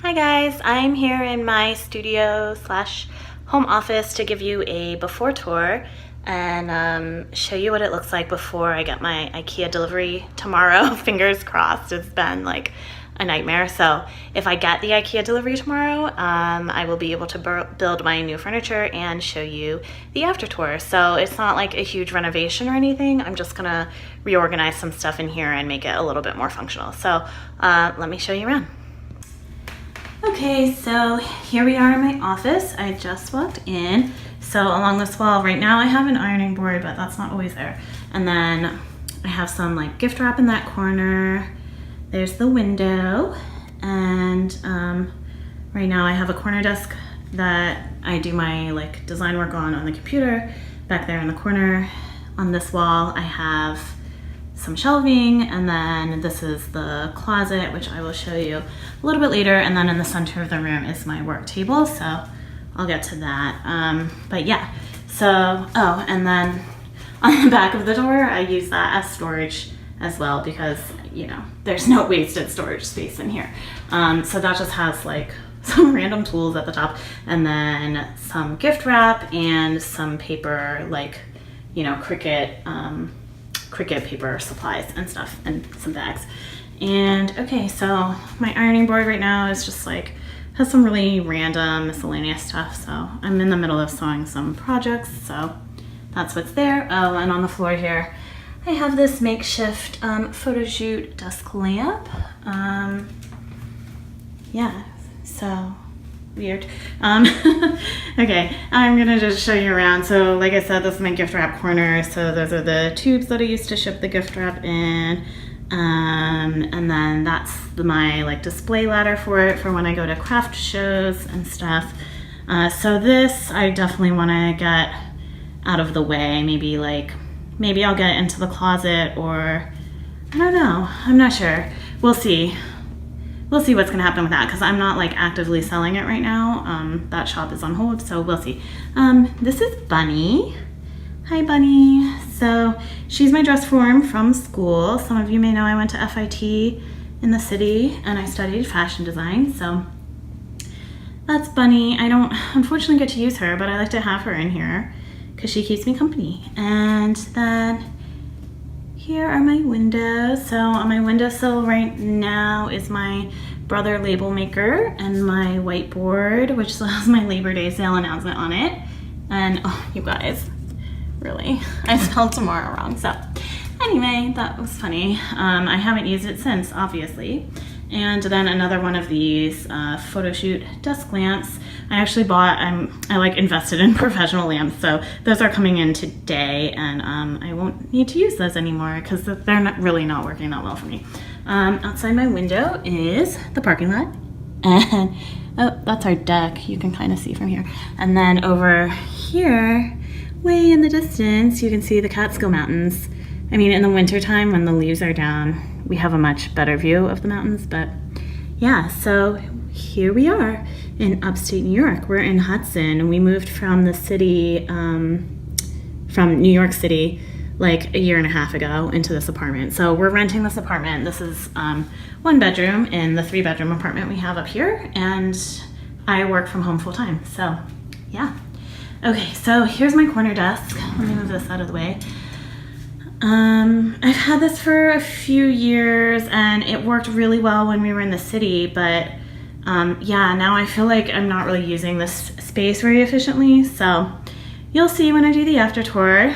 Hi guys, I'm here in my studio slash home office to give you a before tour and show you what it looks like before I get my IKEA delivery tomorrow. Fingers crossed, it's been like a nightmare. So if I get the IKEA delivery tomorrow, I will be able to build my new furniture and show you the after tour. So it's not like a huge renovation or anything. I'm just gonna reorganize some stuff in here and make it a little bit more functional. So let me show you around. Okay, so here we are in my office. I just walked in. So along this wall right now I have an ironing board, but that's not always there. And then I have some like gift wrap in that corner. There's the window, and right now I have a corner desk that I do my like design work on the computer. Back there in the corner on this wall I have some shelving, and then this is the closet, which I will show you a little bit later, and then in the center of the room is my work table, so I'll get to that. But yeah, so, oh, and then on the back of the door I use that as storage as well, because you know there's no wasted storage space in here. So that just has like some random tools at the top, and then some gift wrap and some paper, like, you know, Cricut paper supplies and stuff, and some bags. And okay, so my ironing board right now is just like has some really random miscellaneous stuff, so I'm in the middle of sewing some projects, so that's what's there. Oh, and on the floor here I have this makeshift photo shoot desk lamp. Yeah, so weird. Okay, I'm gonna just show you around. So like I said, this is my gift wrap corner. So those are the tubes that I used to ship the gift wrap in. And then that's my like display ladder for it for when I go to craft shows and stuff. So this I definitely want to get out of the way. Maybe I'll get into the closet, or I don't know. I'm not sure. We'll see. We'll see what's gonna happen with that, because I'm not like actively selling it right now. That shop is on hold, so we'll see. This is Bunny. Hi, Bunny. So she's my dress form from school. Some of you may know I went to FIT in the city and I studied fashion design. So that's Bunny. I don't unfortunately get to use her, but I like to have her in here because she keeps me company. And then here are my windows. So on my windowsill right now is my Brother label maker and my whiteboard, which still has my Labor Day sale announcement on it. And oh, you guys, really, I spelled tomorrow wrong. So anyway, that was funny. I haven't used it since, obviously. And then another one of these photo shoot desk lamps. I actually bought, I like invested in professional lamps, so those are coming in today, and I won't need to use those anymore because they're really not working that well for me. Outside my window is the parking lot, and oh, that's our deck. You can kind of see from here. And then over here, way in the distance, you can see the Catskill Mountains. I mean, in the wintertime when the leaves are down, we have a much better view of the mountains, but yeah, so here we are in upstate New York. We're in Hudson. We moved from the city, from New York City, like a year and a half ago into this apartment. So we're renting this apartment. This is 1 bedroom in the 3-bedroom apartment we have up here, and I work from home full time, so yeah. Okay, so here's my corner desk. Let me move this out of the way. I've had this for a few years and it worked really well when we were in the city, but yeah, now I feel like I'm not really using this space very efficiently. So you'll see when I do the after tour.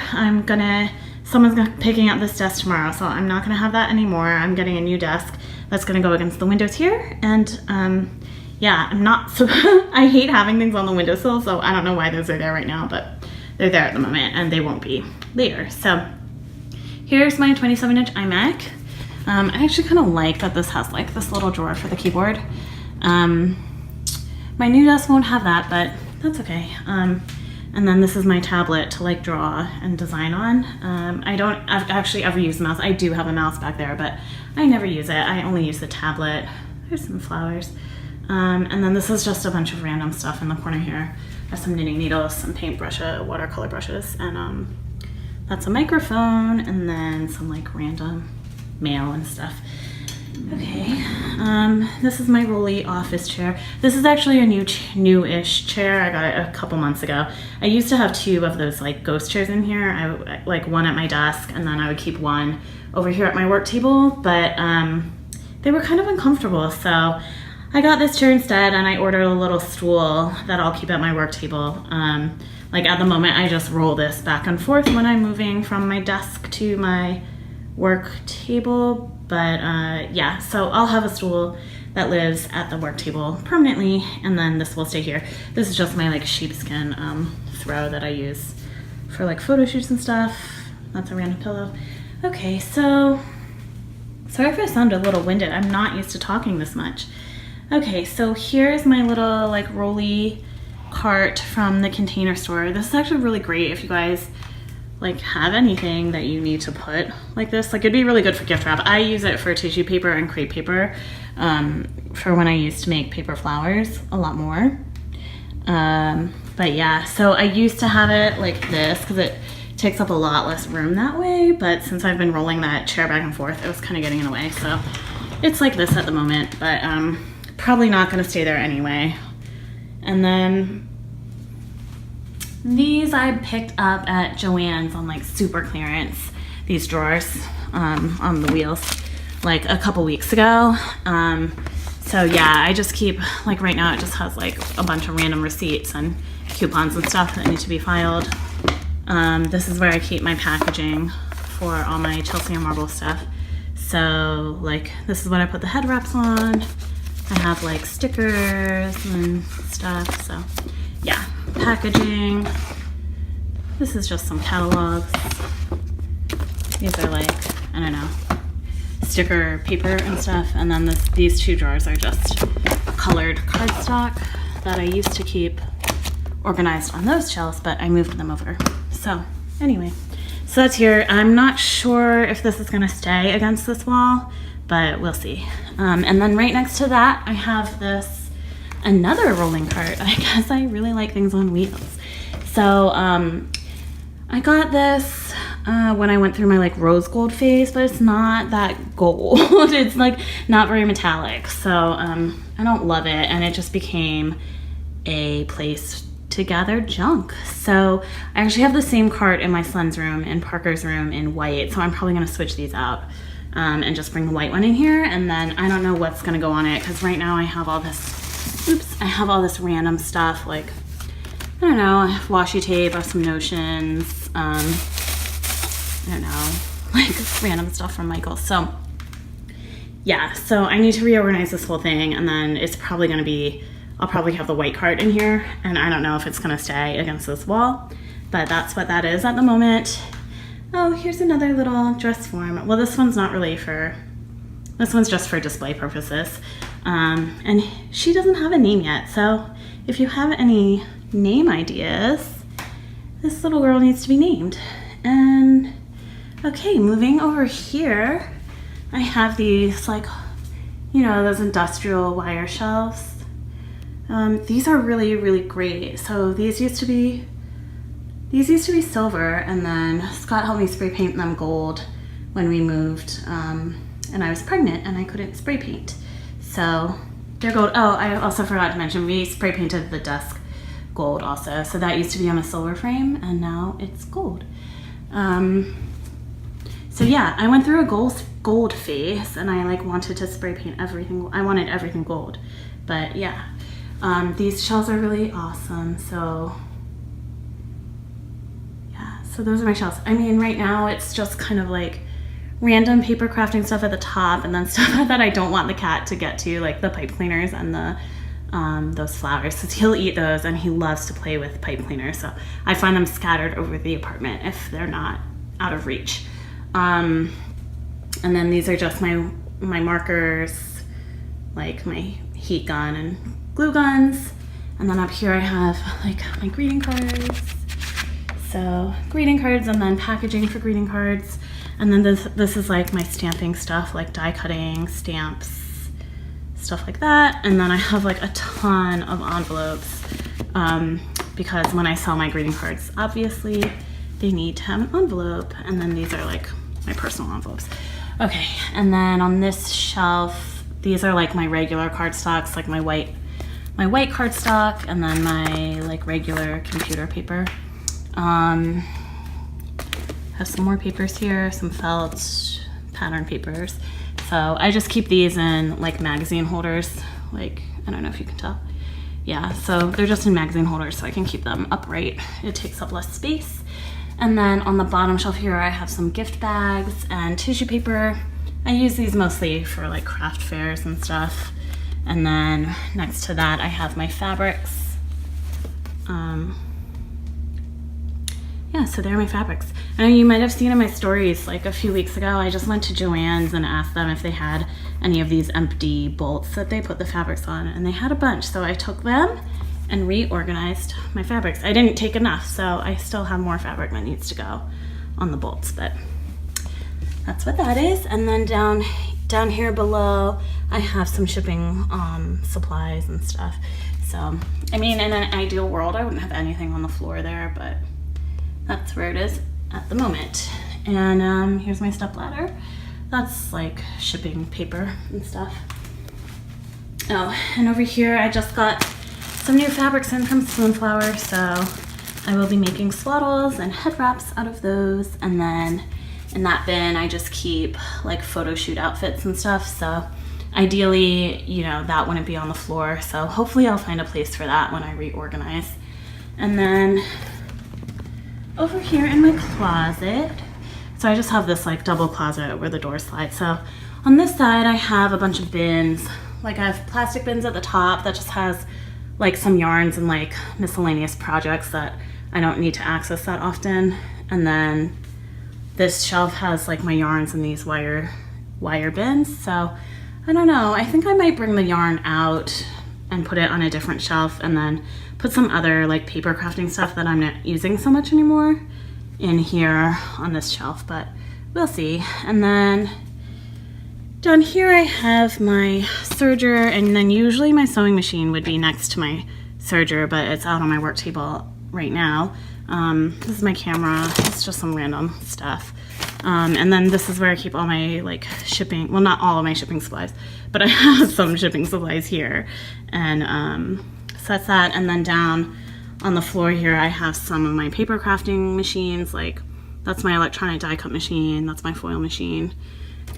Someone's picking up this desk tomorrow, so I'm not gonna have that anymore. I'm getting a new desk that's gonna go against the windows here, and yeah, I hate having things on the windowsill, so I don't know why those are there right now, but they're there at the moment and they won't be later. So here's my 27-inch iMac. I actually kind of like that this has like this little drawer for the keyboard. My new desk won't have that, but that's okay. And then this is my tablet to like draw and design on. I've actually ever used the mouse. I do have a mouse back there, but I never use it. I only use the tablet. There's some flowers. And then this is just a bunch of random stuff in the corner here. There's some knitting needles, some watercolor brushes, and that's a microphone, and then some like random mail and stuff. Okay, this is my Rolly office chair. This is actually a new-ish chair. I got it a couple months ago. I used to have two of those like ghost chairs in here. I like one at my desk, and then I would keep one over here at my work table, but they were kind of uncomfortable, so I got this chair instead, and I ordered a little stool that I'll keep at my work table. Like at the moment, I just roll this back and forth when I'm moving from my desk to my work table, but yeah, so I'll have a stool that lives at the work table permanently, and then this will stay here. This is just my like sheepskin throw that I use for like photo shoots and stuff. That's a random pillow. Okay, so sorry if I sound a little winded. I'm not used to talking this much. Okay, so here's my little like Rolly cart from the Container Store. This is actually really great if you guys like have anything that you need to put like this. Like it'd be really good for gift wrap. I use it for tissue paper and crepe paper for when I used to make paper flowers a lot more. But yeah, so I used to have it like this because it takes up a lot less room that way, but since I've been rolling that chair back and forth, it was kind of getting in the way. So it's like this at the moment, but probably not gonna stay there anyway. And then these I picked up at Joann's on like super clearance, these drawers on the wheels, like a couple weeks ago. So yeah, I just keep, like right now it just has like a bunch of random receipts and coupons and stuff that need to be filed. This is where I keep my packaging for all my Chelsea and Marble stuff. So like this is what I put the head wraps on. I have like stickers and stuff, so yeah, packaging. This is just some catalogs. These are like, I don't know, sticker paper and stuff. And then these two drawers are just colored cardstock that I used to keep organized on those shelves, but I moved them over. So anyway, so that's here. I'm not sure if this is gonna stay against this wall, but we'll see. And then right next to that, I have another rolling cart. I guess I really like things on wheels. So I got this when I went through my like rose gold phase, but it's not that gold. It's like not very metallic. So I don't love it, and it just became a place to gather junk. So I actually have the same cart in my son's room and Parker's room in white, so I'm probably gonna switch these out and just bring the white one in here. And then I don't know what's gonna go on it, because right now I have all this random stuff, like I don't know, I have washi tape, I have some notions, I don't know, like random stuff from Michael. So yeah, so I need to reorganize this whole thing, and then it's probably gonna be, I'll probably have the white cart in here, and I don't know if it's gonna stay against this wall, but that's what that is at the moment. Oh, here's another little dress form. Well, this one's not really this one's just for display purposes. And she doesn't have a name yet, so if you have any name ideas, this little girl needs to be named. And okay, moving over here, I have these like, you know, those industrial wire shelves. These are really, really great. So these used to be silver, and then Scott helped me spray paint them gold when we moved, and I was pregnant and I couldn't spray paint. So they're gold. Oh, I also forgot to mention, we spray painted the desk gold also. So that used to be on a silver frame, and now it's gold. So yeah, I went through a gold phase, and I like wanted to spray paint everything. I wanted everything gold, but yeah. These shells are really awesome. So yeah, so those are my shells. I mean, right now it's just kind of like random paper crafting stuff at the top, and then stuff that I don't want the cat to get to, like the pipe cleaners and the those flowers, because he'll eat those and he loves to play with pipe cleaners. So I find them scattered over the apartment if they're not out of reach. And then these are just my markers, like my heat gun and glue guns. And then up here I have like my greeting cards. So greeting cards, and then packaging for greeting cards. And then this is like my stamping stuff, like die cutting, stamps, stuff like that. And then I have like a ton of envelopes because when I sell my greeting cards, obviously they need to have an envelope. And then these are like my personal envelopes. Okay, and then on this shelf, these are like my regular cardstocks, like my white cardstock, and then my like regular computer paper. Have some more papers here, some felt pattern papers. So I just keep these in like magazine holders, like, I don't know if you can tell. Yeah, so they're just in magazine holders so I can keep them upright. It takes up less space. And then on the bottom shelf here, I have some gift bags and tissue paper. I use these mostly for like craft fairs and stuff. And then next to that, I have my fabrics. Yeah, so there are my fabrics. I know you might have seen in my stories like a few weeks ago, I just went to Joann's and asked them if they had any of these empty bolts that they put the fabrics on, and they had a bunch. So I took them and reorganized my fabrics. I didn't take enough, so I still have more fabric that needs to go on the bolts, but that's what that is. And then down here below, I have some shipping supplies and stuff. So, I mean, in an ideal world, I wouldn't have anything on the floor there, but that's where it is at the moment. And here's my step ladder. That's like shipping paper and stuff. Oh, and over here, I just got some new fabrics in from Spoonflower, so I will be making swaddles and head wraps out of those. And then in that bin, I just keep like photo shoot outfits and stuff. So ideally, you know, that wouldn't be on the floor. So hopefully I'll find a place for that when I reorganize. And then over here in my closet, so I just have this like double closet where the door slides. So on this side, I have a bunch of bins. Like I have plastic bins at the top that just has like some yarns and like miscellaneous projects that I don't need to access that often. And then this shelf has like my yarns in these wire bins. So I don't know, I think I might bring the yarn out and put it on a different shelf and then put some other like paper crafting stuff that I'm not using so much anymore in here on this shelf, but we'll see. And then down here I have my serger, and then usually my sewing machine would be next to my serger, but it's out on my work table right now. This is my camera, it's just some random stuff. And then this is where I keep all my like shipping, well, not all of my shipping supplies, but I have some shipping supplies here. And so that's that. And then down on the floor here, I have some of my paper crafting machines. Like that's my electronic die cut machine. That's my foil machine.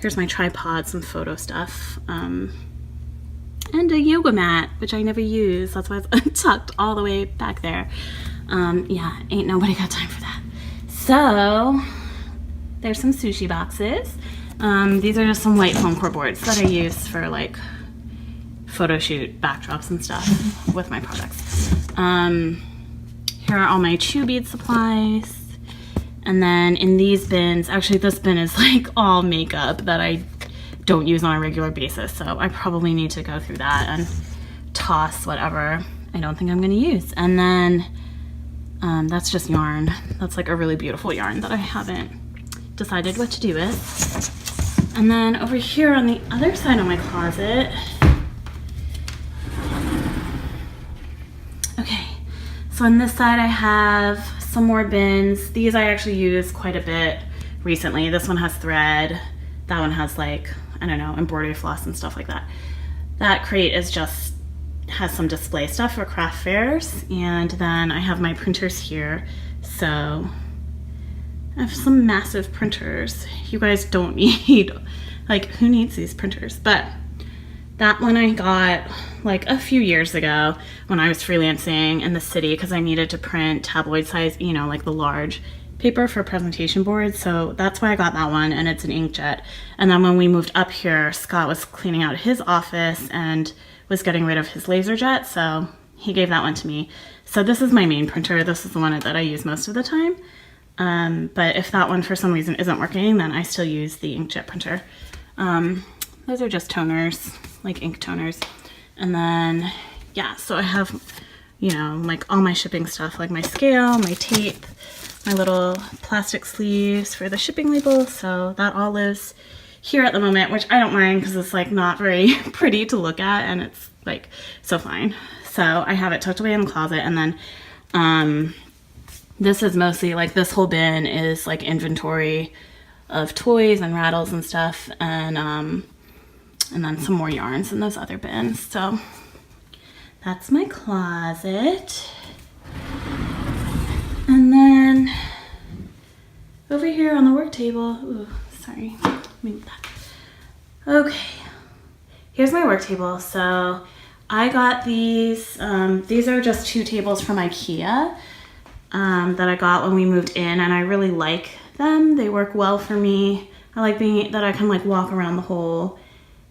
Here's my tripod, some photo stuff. And a yoga mat, which I never use. That's why it's tucked all the way back there. Yeah, ain't nobody got time for that. So there's some sushi boxes. These are just some white foam core boards that I use for like photo shoot backdrops and stuff with my products. Here are all my chew bead supplies. And then in these bins, actually this bin is like all makeup that I don't use on a regular basis. So I probably need to go through that and toss whatever I don't think I'm gonna use. And then that's just yarn. That's like a really beautiful yarn that I haven't decided what to do with. And then over here on the other side of my closet, okay, so on this side I have some more bins. These I actually use quite a bit recently. This one has thread. That one has like, I don't know, embroidery floss and stuff like that. That crate is just, has some display stuff for craft fairs. And then I have my printers here. So I have some massive printers. You guys don't need, like who needs these printers? But that one I got like a few years ago when I was freelancing in the city because I needed to print tabloid size, you know, like the large paper for presentation boards. So that's why I got that one, and it's an inkjet. And then when we moved up here, Scott was cleaning out his office and was getting rid of his laser jet, so he gave that one to me. So this is my main printer. This is the one that I use most of the time. But if that one for some reason isn't working, then I still use the inkjet printer. Those are just toners, like ink toners. And then, yeah, so I have, you know, like all my shipping stuff, like my scale, my tape, my little plastic sleeves for the shipping label. So that all lives here at the moment, which I don't mind because it's like not very pretty to look at, and it's like so fine. So I have it tucked away in the closet. And then this is mostly like, this whole bin is like inventory of toys and rattles and stuff, and then some more yarns in those other bins. So that's my closet. And then over here on the work table, ooh, sorry, move that. Okay, here's my work table. So I got these are just 2 tables from IKEA that I got when we moved in, and I really like them. They work well for me. I like that I can like walk around the whole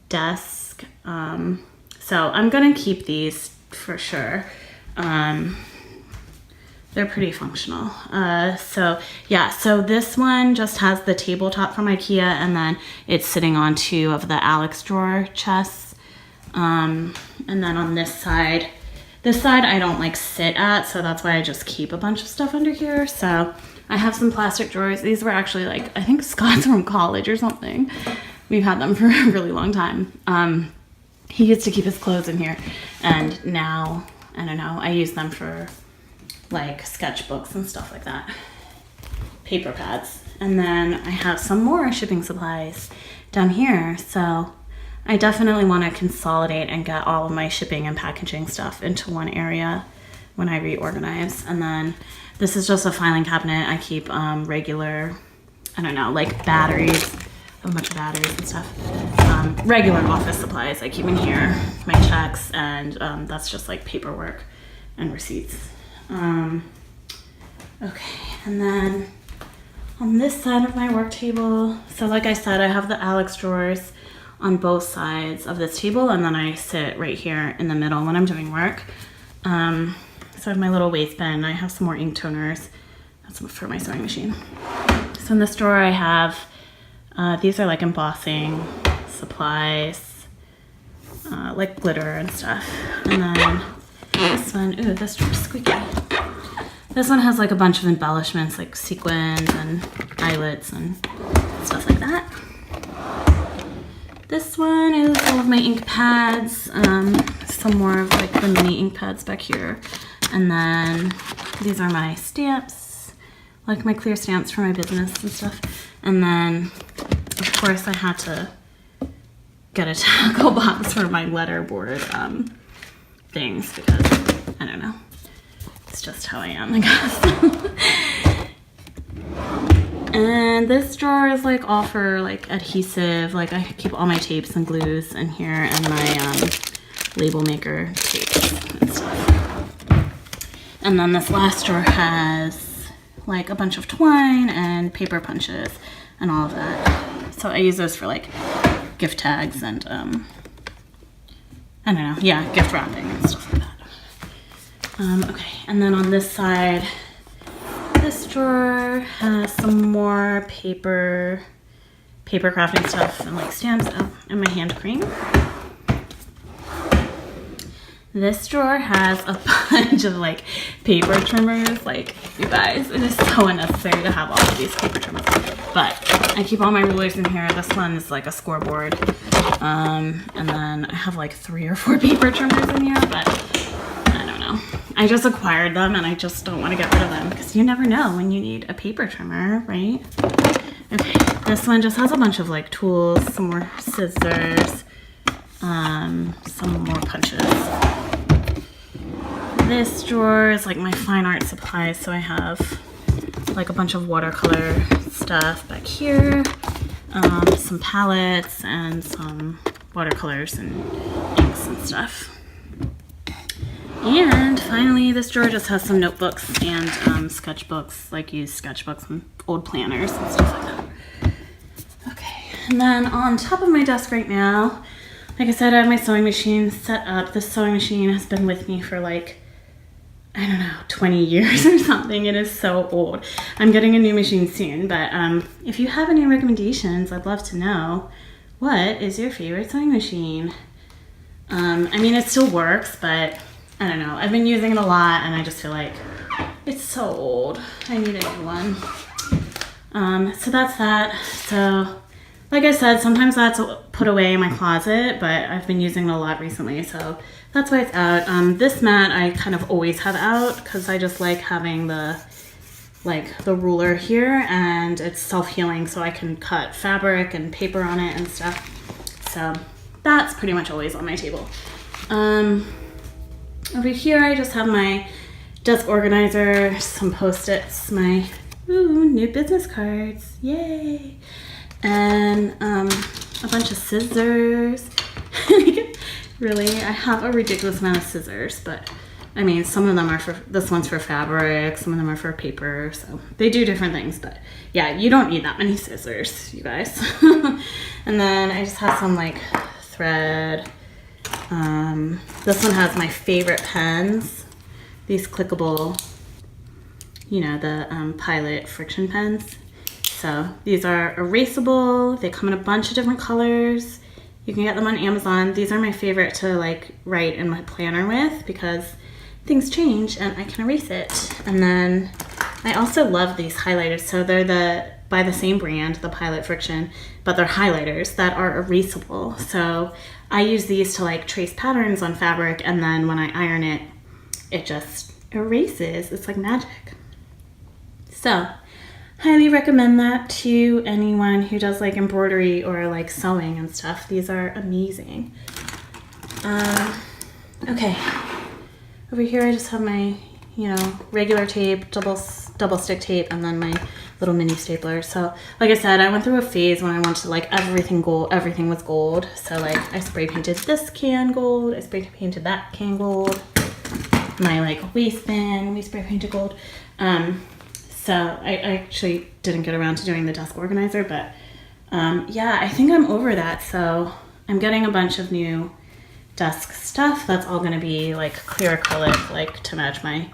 desk. So I'm gonna keep these for sure. They're pretty functional. So yeah, so this one just has the tabletop from IKEA, and then it's sitting on 2 of the Alex drawer chests. And then on this side I don't like sit at, so that's why I just keep a bunch of stuff under here. So I have some plastic drawers. These were actually like, I think Scott's from college or something. We've had them for a really long time. He used to keep his clothes in here, and now, I don't know, I use them for like sketchbooks and stuff like that. Paper pads. And then I have some more shipping supplies down here. So I definitely want to consolidate and get all of my shipping and packaging stuff into one area when I reorganize. And then this is just a filing cabinet. I keep regular, I don't know, like batteries, a bunch of batteries and stuff. Regular office supplies I keep in here, my checks, and that's just like paperwork and receipts. Okay, and then on this side of my work table, so like I said, I have the Alex drawers on both sides of this table, and then I sit right here in the middle when I'm doing work. So I have my little waste bin. I have some more ink toners. That's for my sewing machine. So in this drawer I have, these are like embossing supplies, like glitter and stuff. And then this one, ooh, this drawer's squeaky. This one has like a bunch of embellishments, like sequins and eyelets and stuff like that. This one is all of my ink pads, some more of like the mini ink pads back here. And then these are my stamps, like my clear stamps for my business and stuff. And then, of course, I had to get a tackle box for my letterboard things because, I don't know, it's just how I am, I guess. And this drawer is like all for like adhesive, like I keep all my tapes and glues in here, and my label maker tapes and stuff. And then this last drawer has like a bunch of twine and paper punches and all of that. So I use those for like gift tags and I don't know, yeah, gift wrapping and stuff like that. Okay, and then on this side, this drawer has some more paper crafting stuff and like stamps, and my hand cream. This drawer has a bunch of like paper trimmers. Like, you guys, it is so unnecessary to have all of these paper trimmers. But I keep all my rulers in here. This one is like a scoreboard. And then I have like 3 or 4 paper trimmers in here, but I don't know. I just acquired them and I just don't want to get rid of them because you never know when you need a paper trimmer, right? Okay, this one just has a bunch of like tools, some more scissors, some more punches. This drawer is like my fine art supplies, so I have like a bunch of watercolor stuff back here, some palettes and some watercolors and inks and stuff. And finally, this drawer just has some notebooks and sketchbooks, like used sketchbooks and old planners and stuff like that. Okay, and then on top of my desk right now, like I said, I have my sewing machine set up. This sewing machine has been with me for like, I don't know, 20 years or something. It is so old. I'm getting a new machine soon, but if you have any recommendations, I'd love to know. What is your favorite sewing machine? I mean, it still works, but I don't know. I've been using it a lot and I just feel like it's so old. I need a new one. So that's that. So like I said, sometimes that's put away in my closet, but I've been using it a lot recently, so that's why it's out. This mat I kind of always have out because I just like having the like the ruler here, and it's self-healing, so I can cut fabric and paper on it and stuff. So that's pretty much always on my table. Over here I just have my desk organizer, some Post-its, my new business cards, yay, and a bunch of scissors. Really, I have a ridiculous amount of scissors, but I mean, some of them are for, this one's for fabric, some of them are for paper, so they do different things, but yeah, you don't need that many scissors, you guys. And then I just have some like thread. This one has my favorite pens, these clickable, you know, the Pilot friction pens. So these are erasable, they come in a bunch of different colors. You can get them on Amazon. These are my favorite to like write in my planner with because things change and I can erase it. And then I also love these highlighters. So they're by the same brand, the Pilot Friction, but they're highlighters that are erasable. So I use these to like trace patterns on fabric, and then when I iron it, it just erases. It's like magic. So highly recommend that to anyone who does like embroidery or like sewing and stuff. These are amazing. Okay, over here I just have my, you know, regular tape, double stick tape, and then my little mini stapler. So like I said, I went through a phase when I wanted like everything gold, everything was gold. So like I spray painted this can gold, I spray painted that can gold, my like waistband, we spray painted gold. So I actually didn't get around to doing the desk organizer, but yeah, I think I'm over that. So I'm getting a bunch of new desk stuff that's all gonna be like clear acrylic, like to match my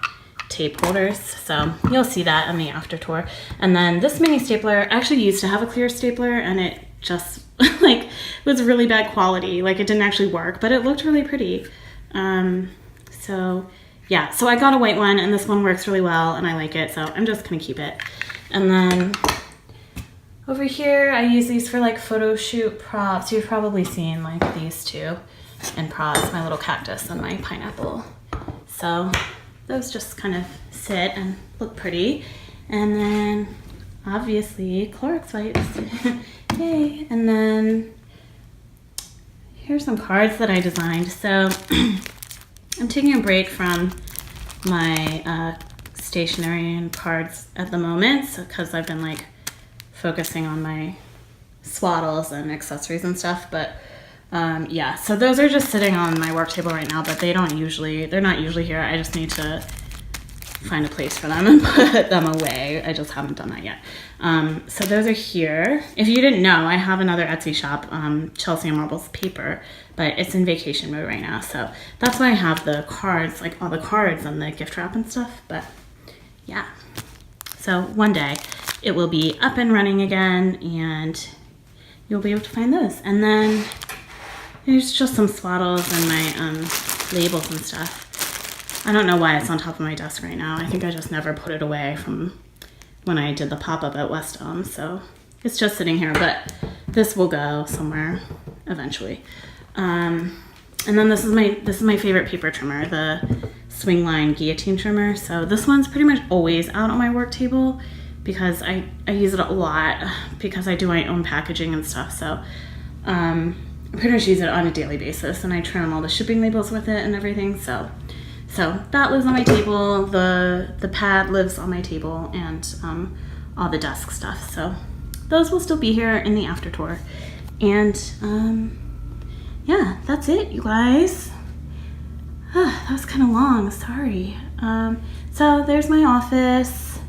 tape holders. So you'll see that on the after tour. And then this mini stapler actually used to have a clear stapler, and it just like was really bad quality. Like it didn't actually work, but it looked really pretty. So yeah, so I got a white one, and this one works really well, and I like it, so I'm just gonna keep it. And then over here, I use these for like photo shoot props. You've probably seen like these two in props, my little cactus and my pineapple. So those just kind of sit and look pretty. And then obviously Clorox wipes, yay. And then here's some cards that I designed. So I'm taking a break from my stationery and cards at the moment, because I've been like focusing on my swaddles and accessories and stuff. But yeah, so those are just sitting on my work table right now, but they're not usually here. I just need to find a place for them and put them away. I just haven't done that yet. So those are here. If you didn't know, I have another Etsy shop, Chelsea and Marbles Paper, but it's in vacation mode right now. So that's why I have the cards, like all the cards and the gift wrap and stuff. But yeah, so one day it will be up and running again, and you'll be able to find those. And then there's just some swaddles and my labels and stuff. I don't know why it's on top of my desk right now. I think I just never put it away from when I did the pop-up at West Elm, so it's just sitting here, but this will go somewhere eventually. And then this is my favorite paper trimmer, the Swing Line Guillotine trimmer. So this one's pretty much always out on my work table because I use it a lot because I do my own packaging and stuff. So I pretty much use it on a daily basis, and I trim all the shipping labels with it and everything. So that lives on my table. The pad lives on my table, and all the desk stuff. So those will still be here in the after tour. And yeah, that's it, you guys. That was kind of long, sorry. So there's my office.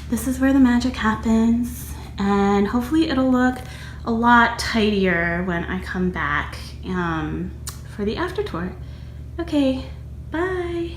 This is where the magic happens, and hopefully it'll look a lot tidier when I come back for the after tour. Okay, bye.